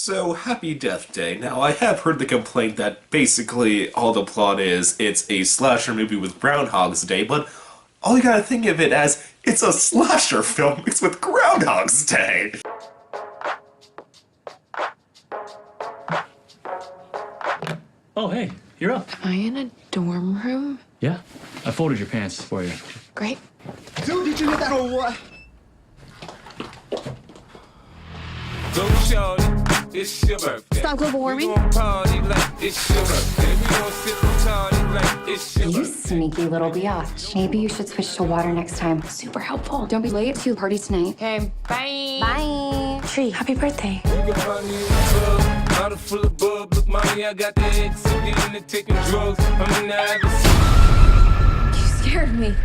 So, Happy Death Day. Now, I have heard the complaint that basically all the plot is it's a slasher movie with Groundhog's Day, but all you gotta think of it as it's a slasher film mixed with Groundhog's Day. Oh, hey, you're up. Am I in a dorm room? Yeah, I folded your pants for you. Great. Dude, did you hear that or what? Go shorty, it's your birthday. Stop global warming. We gon' party like it's your birthday. We gon' sip and party like it's your You birthday. sneaky little biatch. Maybe you should switch to water next time. Super helpful. Don't be late to the party tonight. Okay, bye. Bye. Tree, happy birthday. You can find me in the club, bottle full of bub. Look, mommy, I got the ex into taking drugs. I'm in the habit. You scared me.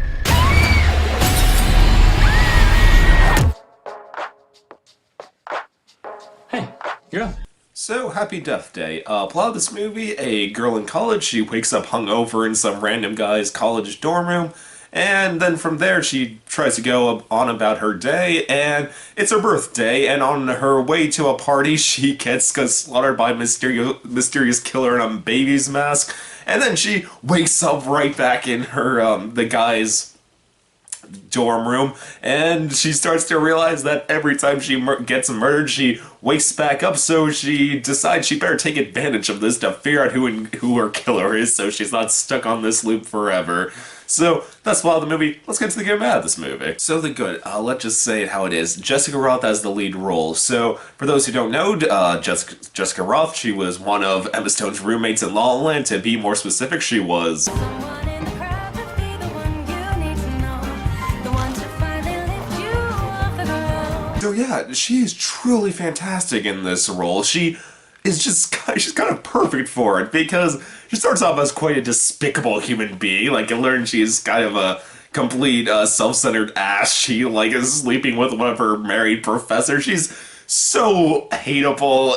Hey, you're up. So, Happy Death Day. Plot of this movie, a girl in college, she wakes up hungover in some random guy's college dorm room, and then from there she tries to go on about her day, and it's her birthday, and on her way to a party she gets slaughtered by a mysterious killer in a baby's mask, and then she wakes up right back in her, the guy's dorm room, and she starts to realize that every time she gets murdered, she wakes back up, so she decides she better take advantage of this to figure out who her killer is, so she's not stuck on this loop forever. So, that's why the movie. Let's get to the good and bad of this movie. So, the good. Let's just say it how it is. Jessica Rothe has the lead role. So, for those who don't know, Jessica Rothe, she was one of Emma Stone's roommates in La La Land. To be more specific, she was... So yeah, she is truly fantastic in this role. She is she's kind of perfect for it, because she starts off as quite a despicable human being. Like, you learn she's kind of a complete self-centered ass. She, like, is sleeping with one of her married professors. She's so hateable,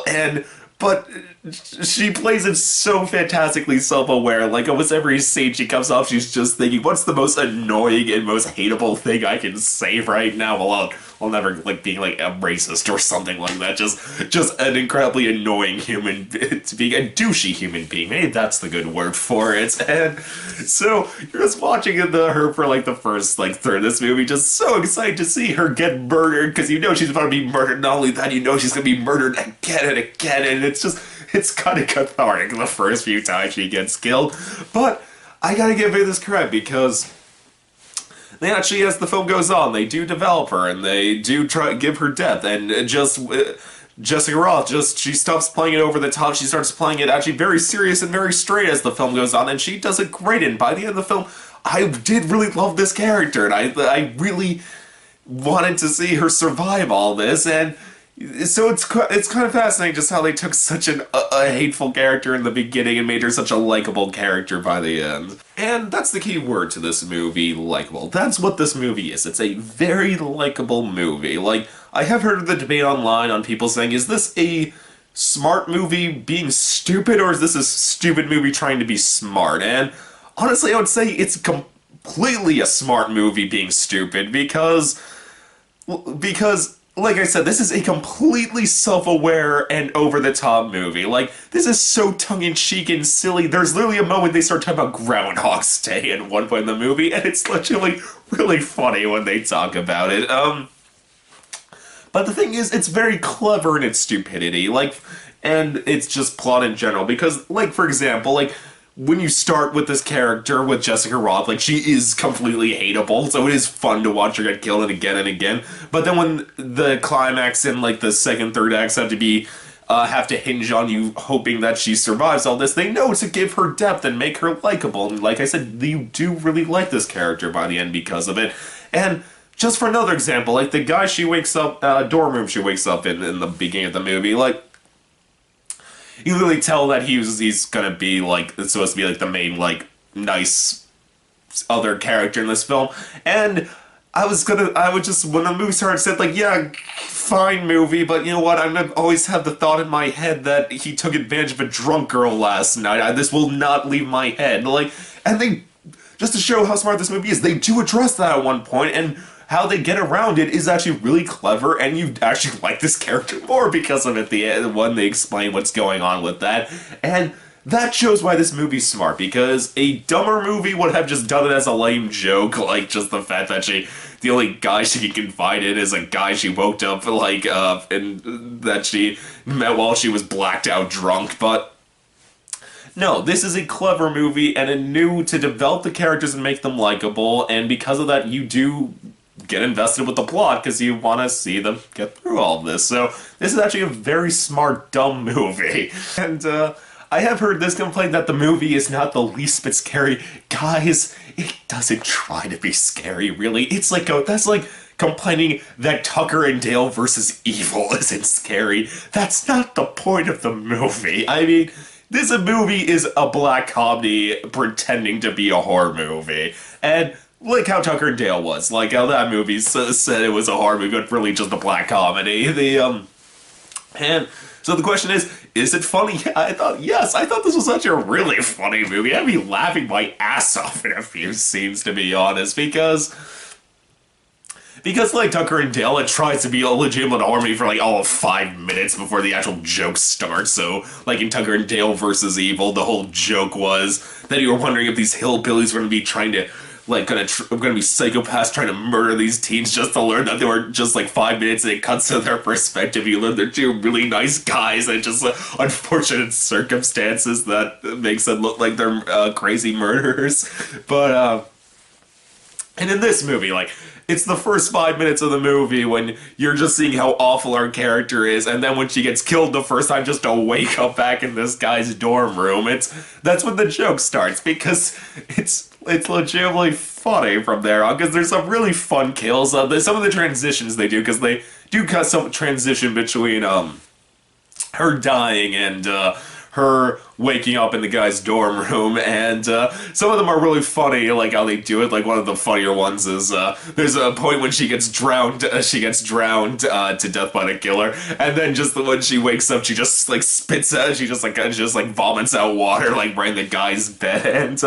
but she plays it so fantastically self-aware. Like, almost every scene she comes off, she's just thinking, what's the most annoying and most hateable thing I can say right now while never, like, being, like, a racist or something like that. Just an incredibly annoying human being, a douchey human being. Maybe that's the good word for it. And so, you're just watching her for, like, the first, like, third of this movie, just so excited to see her get murdered, because you know she's about to be murdered. Not only that, you know she's gonna be murdered again and again, and it's kind of cathartic the first few times she gets killed. But I gotta give her this credit, because they actually, as the film goes on, they do develop her, and they do try to give her depth, and Jessica Rothe, she stops playing it over the top, she starts playing it actually very serious and very straight as the film goes on, and she does it great, and by the end of the film, I did really love this character, and I really wanted to see her survive all this, and so it's kind of fascinating just how they took such a hateful character in the beginning and made her such a likable character by the end. And that's the key word to this movie, likable. That's what this movie is. It's a very likable movie. Like, I have heard the debate online on people saying, is this a smart movie being stupid, or is this a stupid movie trying to be smart? And honestly, I would say it's completely a smart movie being stupid, because like I said, this is a completely self-aware and over-the-top movie. Like, this is so tongue-in-cheek and silly. There's literally a moment they start talking about Groundhog's Day at one point in the movie, and it's literally really funny when they talk about it. But the thing is, it's very clever in its stupidity, like, and it's just plot in general, because, like, for example, like, when you start with this character, with Jessica Rothe, like, she is completely hateable, so it is fun to watch her get killed and again, but then when the climax and, like, the second, third acts have to hinge on you hoping that she survives all this, they know to give her depth and make her likable, and like I said, you do really like this character by the end because of it. And just for another example, like, the guy she wakes up, dorm room she wakes up in the beginning of the movie, like, you really tell that he's gonna be, like, it's supposed to be, like, the main, like, nice other character in this film, and I would just, when the movie started, said, like, yeah, fine movie, but you know what, I'm gonna always have the thought in my head that he took advantage of a drunk girl last night. This will not leave my head, like, and they, just to show how smart this movie is, they do address that at one point, and how they get around it is actually really clever, and you actually like this character more because of it. The end, when they explain what's going on with that, and that shows why this movie's smart, because a dumber movie would have just done it as a lame joke, like just the fact that the only guy she can confide in is a guy she woke up, like, and that she met while she was blacked out drunk, but no, this is a clever movie, and it knew to develop the characters and make them likable, and because of that, you do get invested with the plot, because you want to see them get through all of this. So, this is actually a very smart, dumb movie. And, I have heard this complaint that the movie is not the least bit scary. Guys, it doesn't try to be scary, really. It's like, that's like complaining that Tucker and Dale versus Evil isn't scary. That's not the point of the movie. I mean, this movie is a black comedy pretending to be a horror movie. And like how Tucker and Dale was. Like how that movie said it was a horror movie, but really just a black comedy. And so the question is it funny? I thought this was such a really funny movie. I'd be laughing my ass off in a few scenes, to be honest, because like Tucker and Dale, it tries to be a legitimate horror movie for like all of 5 minutes before the actual joke starts. So, like in Tucker and Dale versus Evil, the whole joke was that you were wondering if these hillbillies were going to be trying to, like, gonna be psychopaths trying to murder these teens, just to learn that they were just like 5 minutes, and it cuts to their perspective. You learn they're two really nice guys, and just unfortunate circumstances that makes them look like they're crazy murderers. But and in this movie, like, it's the first 5 minutes of the movie when you're just seeing how awful our character is, and then when she gets killed the first time just to wake up back in this guy's dorm room, that's when the joke starts, because it's legitimately funny from there on, because there's some really fun kills. There's some of the transitions they do, because they do cut some transition between her dying and her waking up in the guy's dorm room, and some of them are really funny, like how they do it. Like one of the funnier ones is there's a point when she gets drowned to death by the killer, and then just when she wakes up, she just like spits out, she just like vomits out water like right in the guy's bed, and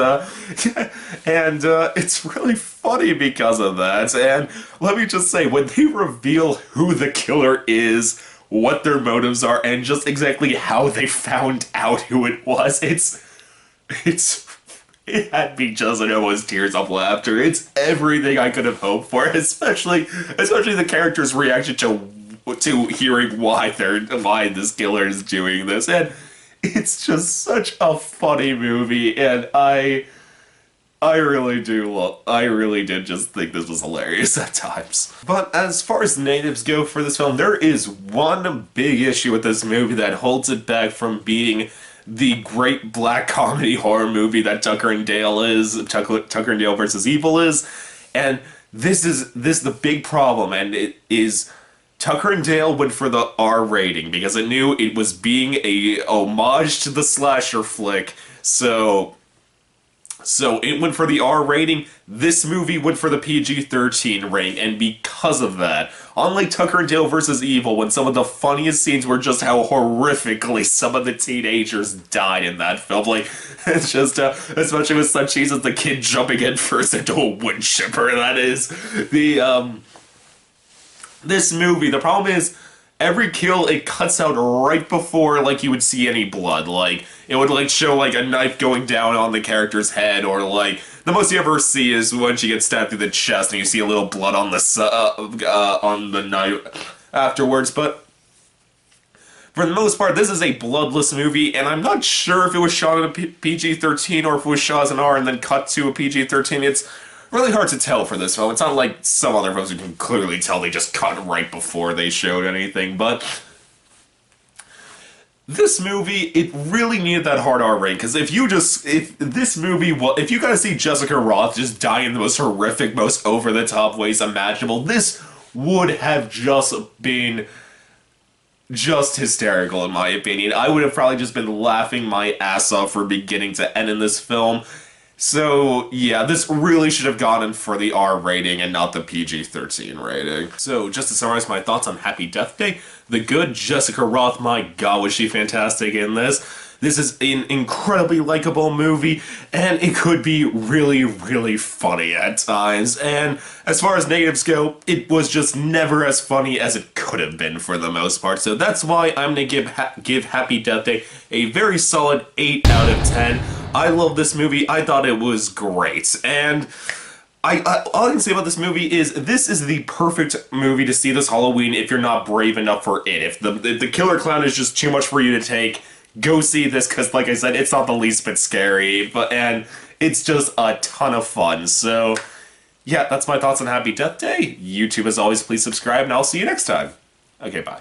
it's really funny because of that. And let me just say, when they reveal who the killer is, what their motives are, and just exactly how they found out who it was, it had me just in almost tears of laughter. It's everything I could have hoped for, especially the character's reaction to hearing why this killer is doing this, and it's just such a funny movie, and I really did just think this was hilarious at times. But as far as negatives go for this film, there is one big issue with this movie that holds it back from being the great black comedy horror movie that Tucker and Dale versus Evil is. And this is the big problem, and it is Tucker and Dale went for the R rating because it knew it was being a homage to the slasher flick, so it went for the R rating. This movie went for the PG-13 rating, and because of that, unlike Tucker and Dale vs. Evil, when some of the funniest scenes were just how horrifically some of the teenagers died in that film, like, it's just, especially with such scenes as the kid jumping head first into a wood chipper, that is, this movie, the problem is, every kill, it cuts out right before, like, you would see any blood. Like, it would, like, show, like, a knife going down on the character's head, or, like, the most you ever see is when she gets stabbed through the chest and you see a little blood on the knife afterwards. But for the most part, this is a bloodless movie, and I'm not sure if it was shot at a PG-13 or if it was shot as an R and then cut to a PG-13. It's really hard to tell for this film. It's not like some other films you can clearly tell they just cut right before they showed anything, but this movie, it really needed that hard R rating, because if you gotta see Jessica Roth just die in the most horrific, most over-the-top ways imaginable, this would have just been just hysterical, in my opinion. I would have probably just been laughing my ass off from beginning to end in this film. So, yeah, this really should have gone in for the R rating and not the PG-13 rating. So, just to summarize my thoughts on Happy Death Day, the good Jessica Roth, my god, was she fantastic in this. This is an incredibly likable movie, and it could be really, really funny at times. And as far as negatives go, it was just never as funny as it could have been for the most part. So that's why I'm going to give Happy Death Day a very solid 8 out of 10. I love this movie. I thought it was great. And all I can say about this movie is this is the perfect movie to see this Halloween if you're not brave enough for it. If the killer clown is just too much for you to take, go see this, because like I said, it's not the least bit scary, and it's just a ton of fun. So yeah, that's my thoughts on Happy Death Day. YouTube, as always, please subscribe, and I'll see you next time. Okay, bye.